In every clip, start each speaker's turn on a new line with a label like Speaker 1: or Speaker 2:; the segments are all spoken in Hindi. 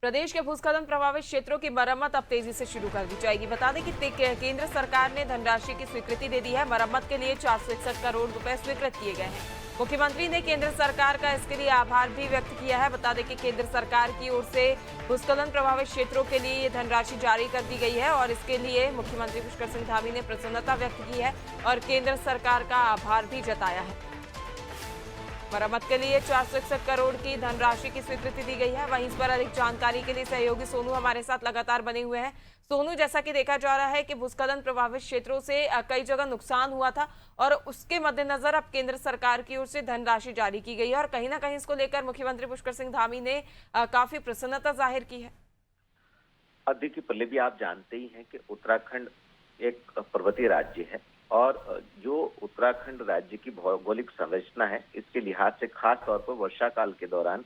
Speaker 1: प्रदेश के भूस्खलन प्रभावित क्षेत्रों की मरम्मत अब तेजी से शुरू कर दी जाएगी। बता दें कि केंद्र सरकार ने धनराशि की स्वीकृति दे दी है। मरम्मत के लिए 461 करोड़ रुपए स्वीकृत किए गए हैं। मुख्यमंत्री ने केंद्र सरकार का इसके लिए आभार भी व्यक्त किया है। बता दें कि केंद्र सरकार की ओर से भूस्खलन प्रभावित क्षेत्रों के लिए ये धनराशि जारी कर दी गई है और इसके लिए मुख्यमंत्री पुष्कर सिंह धामी ने प्रसन्नता व्यक्त की है और केंद्र सरकार का आभार भी जताया है। मरम्मत के लिए 461 करोड़ की धनराशि की स्वीकृति दी गई है। वहीं इस पर अधिक जानकारी के लिए सहयोगी सोनू हमारे साथ लगातार बने हुए हैं। सोनू, जैसा कि देखा जा रहा है कि भूस्खलन प्रभावित क्षेत्रों से कई जगह नुकसान हुआ था और उसके मद्देनजर अब केंद्र सरकार की ओर से धनराशि जारी की गई है और कहीं ना कहीं इसको लेकर मुख्यमंत्री पुष्कर सिंह धामी ने काफी प्रसन्नता जाहिर की है।
Speaker 2: देखिए पल्लवी, आप जानते ही हैं कि उत्तराखंड एक पर्वतीय राज्य है और जो उत्तराखंड राज्य की भौगोलिक संरचना है, इसके लिहाज से खास तौर पर वर्षा काल के दौरान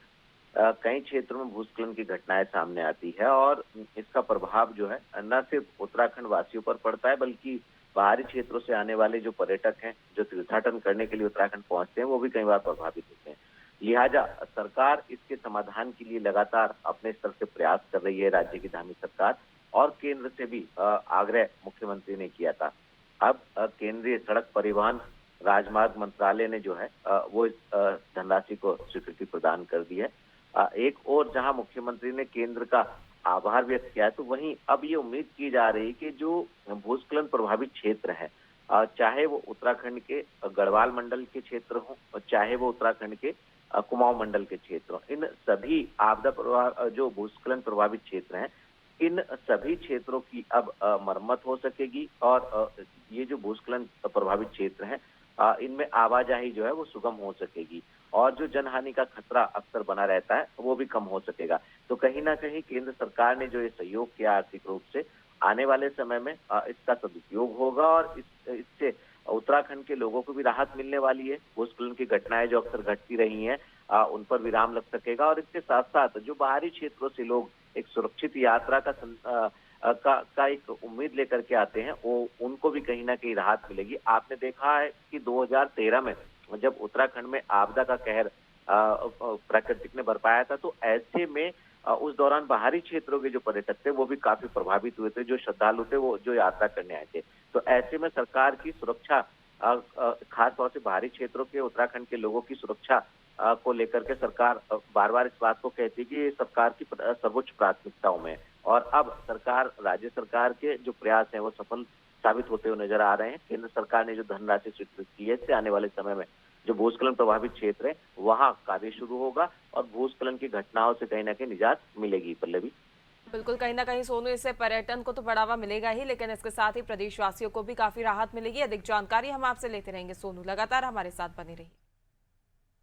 Speaker 2: कई क्षेत्रों में भूस्खलन की घटनाएं सामने आती है और इसका प्रभाव जो है न सिर्फ उत्तराखंड वासियों पर पड़ता है बल्कि बाहरी क्षेत्रों से आने वाले जो पर्यटक हैं, जो तीर्थाटन करने के लिए उत्तराखंड पहुंचते हैं, वो भी कई बार प्रभावित होते हैं। लिहाजा सरकार इसके समाधान के लिए लगातार अपने स्तर से प्रयास कर रही है, राज्य की धामी सरकार, और केंद्र से भी आग्रह मुख्यमंत्री ने किया था। अब केंद्रीय सड़क परिवहन राजमार्ग मंत्रालय ने जो है वो इस धनराशि को स्वीकृति प्रदान कर दी है। एक और जहां मुख्यमंत्री ने केंद्र का आभार व्यक्त किया है, तो वहीं अब ये उम्मीद की जा रही है कि जो भूस्खलन प्रभावित क्षेत्र है, चाहे वो उत्तराखंड के गढ़वाल मंडल के क्षेत्र हो और चाहे वो उत्तराखंड के कुमाऊं मंडल के क्षेत्र हो, इन सभी आपदा जो भूस्खलन प्रभावित क्षेत्र हैं, इन सभी क्षेत्रों की अब मरम्मत हो सकेगी और ये जो भूस्खलन प्रभावित क्षेत्र हैं, इनमें आवाजाही जो है वो सुगम हो सकेगी और जो जनहानि का खतरा अक्सर बना रहता है वो भी कम हो सकेगा। तो कहीं ना कहीं केंद्र सरकार ने जो ये सहयोग किया आर्थिक रूप से, आने वाले समय में इसका सदुपयोग होगा और इससे उत्तराखंड के लोगों को भी राहत मिलने वाली है। भूस्खलन की घटनाएं जो अक्सर घटती रही हैं, उन पर विराम लग सकेगा और इसके साथ साथ जो बाहरी क्षेत्रों से लोग एक सुरक्षित यात्रा का एक उम्मीद लेकर के आते हैं, वो उनको भी कहीं ना कहीं राहत मिलेगी। आपने देखा है कि 2013 में जब उत्तराखंड में आपदा का कहर प्राकृतिक ने बरपाया था, तो ऐसे में उस दौरान बाहरी क्षेत्रों के जो पर्यटक थे वो भी काफी प्रभावित हुए थे, जो श्रद्धालु थे वो जो यात्रा करने आए थे। तो ऐसे में सरकार की सुरक्षा, खास तौर से बाहरी क्षेत्रों के उत्तराखंड के लोगों की सुरक्षा को लेकर के सरकार बार बार इस बात को कहती है कि ये सरकार की सर्वोच्च प्राथमिकताओं में है और अब राज्य सरकार के जो प्रयास हैं वो सफल साबित होते हुए नजर आ रहे हैं। केंद्र सरकार ने जो धनराशि स्वीकृत की है, इससे आने वाले समय में जो भूस्खलन प्रभावित क्षेत्र है वहां कार्य शुरू होगा और भूस्खलन की घटनाओं से कहीं ना कहीं निजात मिलेगी। पल्लवी,
Speaker 1: बिल्कुल, कहीं ना कहीं सोनू, इससे पर्यटन को तो बढ़ावा मिलेगा ही, लेकिन इसके साथ ही प्रदेशवासियों को भी काफी राहत मिलेगी। अधिक जानकारी हम आपसे लेते रहेंगे सोनू, लगातार हमारे साथ बने रहिए।